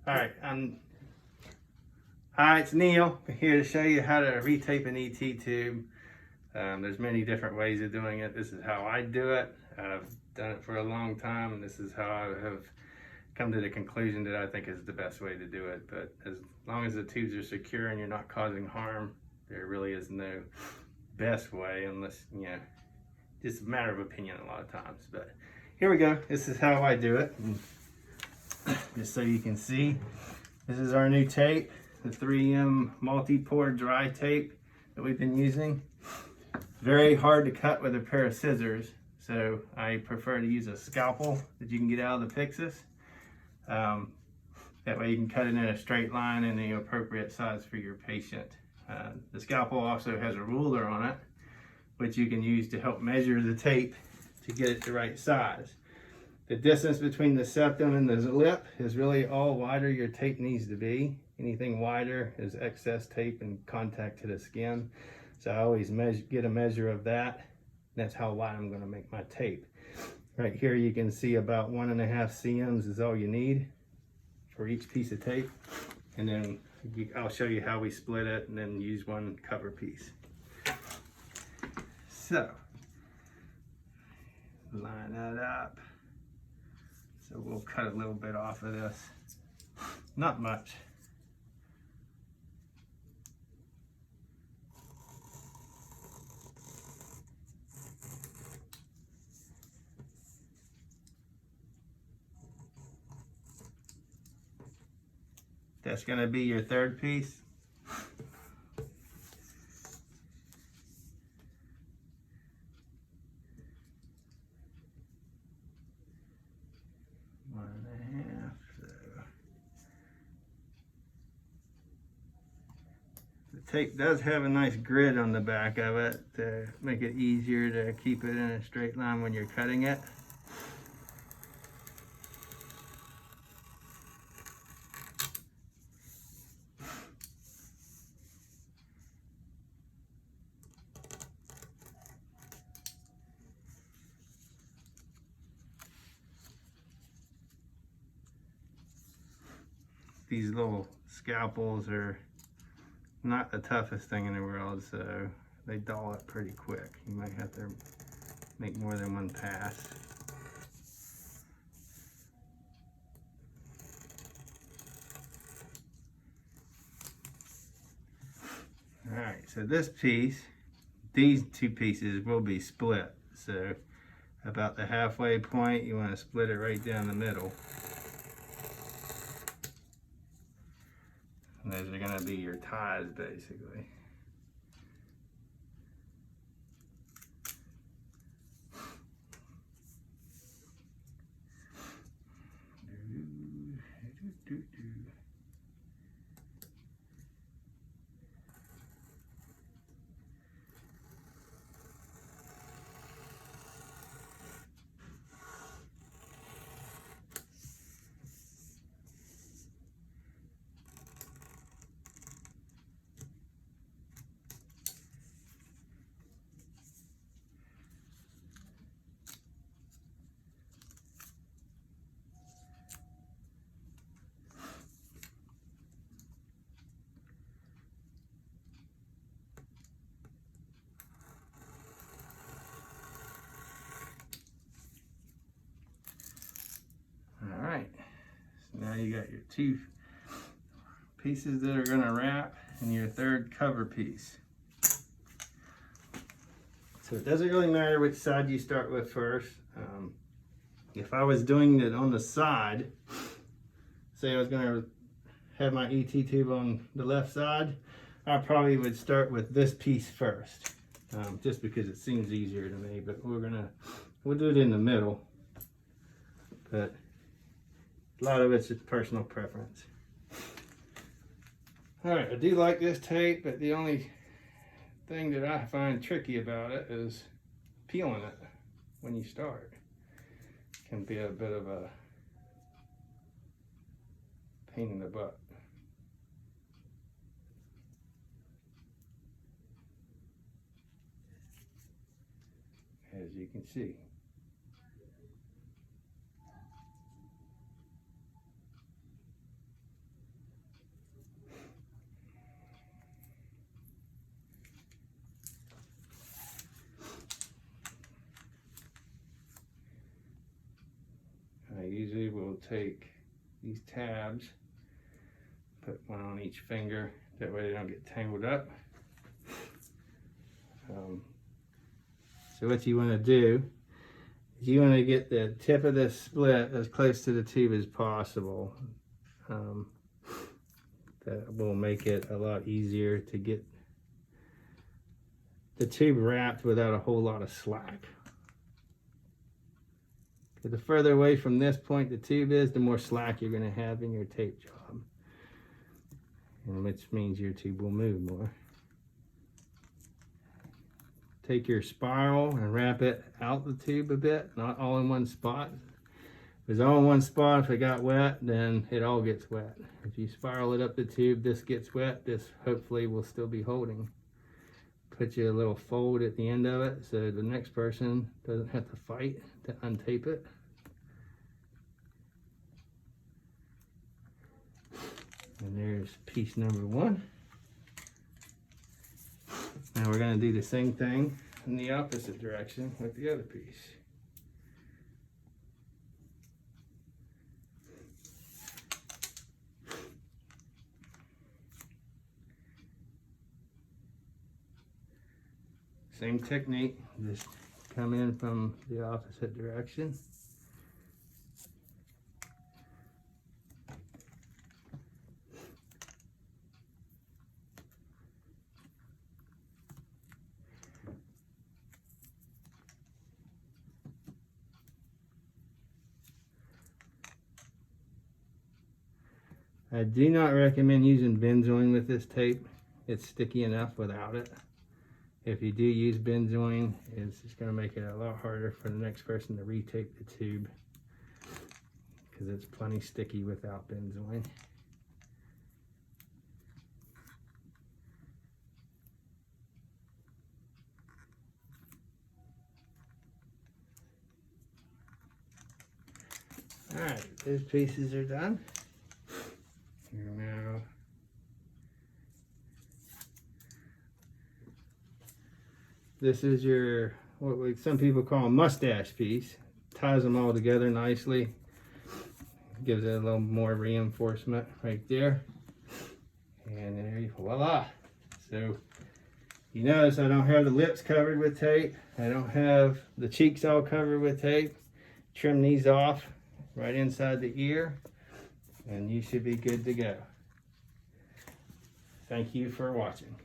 Alright, hi, it's Neil. I'm here to show you how to retape an ET tube. There's many different ways of doing it. This is how I do it. I've done it for a long time, and this is how I have come to the conclusion that I think is the best way to do it. But as long as the tubes are secure and you're not causing harm, there really is no best way, unless, you know, just a matter of opinion a lot of times. But here we go. This is how I do it. And just so you can see, this is our new tape, the 3M Multipore dry tape that we've been using. Very hard to cut with a pair of scissors, so I prefer to use a scalpel that you can get out of the Pyxis. That way you can cut it in a straight line in the appropriate size for your patient. The scalpel also has a ruler on it, which you can use to help measure the tape to get it the right size. The distance between the septum and the lip is really all wider your tape needs to be. Anything wider is excess tape and contact to the skin. So I always get a measure of that. That's how wide I'm going to make my tape. Right here you can see about 1.5 cms is all you need for each piece of tape. And then I'll show you how we split it and then use one cover piece. So, line that up. So we'll cut a little bit off of this. Not much. That's going to be your third piece. The tape does have a nice grid on the back of it to make it easier to keep it in a straight line when you're cutting it. These little scalpels are not the toughest thing in the world, so they dull it pretty quick. You might have to make more than one pass. Alright, so this piece, these two pieces will be split. So about the halfway point, you want to split it right down the middle. And those are going to be your ties, basically. Now you got your two pieces that are going to wrap and your third cover piece. So it doesn't really matter which side you start with first. If I was doing it on the side, say I was going to have my ET tube on the left side, I probably would start with this piece first, just because it seems easier to me. But we'll do it in the middle. But a lot of it's just personal preference. Alright, I do like this tape, but the only thing that I find tricky about it is peeling it when you start. It can be a bit of a pain in the butt. As you can see. usually we'll take these tabs, put one on each finger, that way they don't get tangled up. So what you want to do is you want to get the tip of this split as close to the tube as possible. That will make it a lot easier to get the tube wrapped without a whole lot of slack. Because the further away from this point the tube is, the more slack you're going to have in your tape job, and which means your tube will move more. Take your spiral and wrap it out the tube a bit, not all in one spot. If it's all in one spot, if it got wet, then it all gets wet. If you spiral it up the tube, this gets wet, this hopefully will still be holding. Put you a little fold at the end of it so the next person doesn't have to fight to untape it. And there's piece number one. Now we're going to do the same thing in the opposite direction with the other piece. Same technique, just come in from the opposite direction. I do not recommend using benzoin with this tape. It's sticky enough without it. If you do use benzoin, it's just going to make it a lot harder for the next person to retape the tube, because it's plenty sticky without benzoin. Alright, those pieces are done. Here now. This is your, what some people call a mustache piece. Ties them all together nicely. Gives it a little more reinforcement right there. And there you, voila. So you notice I don't have the lips covered with tape. I don't have the cheeks all covered with tape. Trim these off right inside the ear, and you should be good to go. Thank you for watching.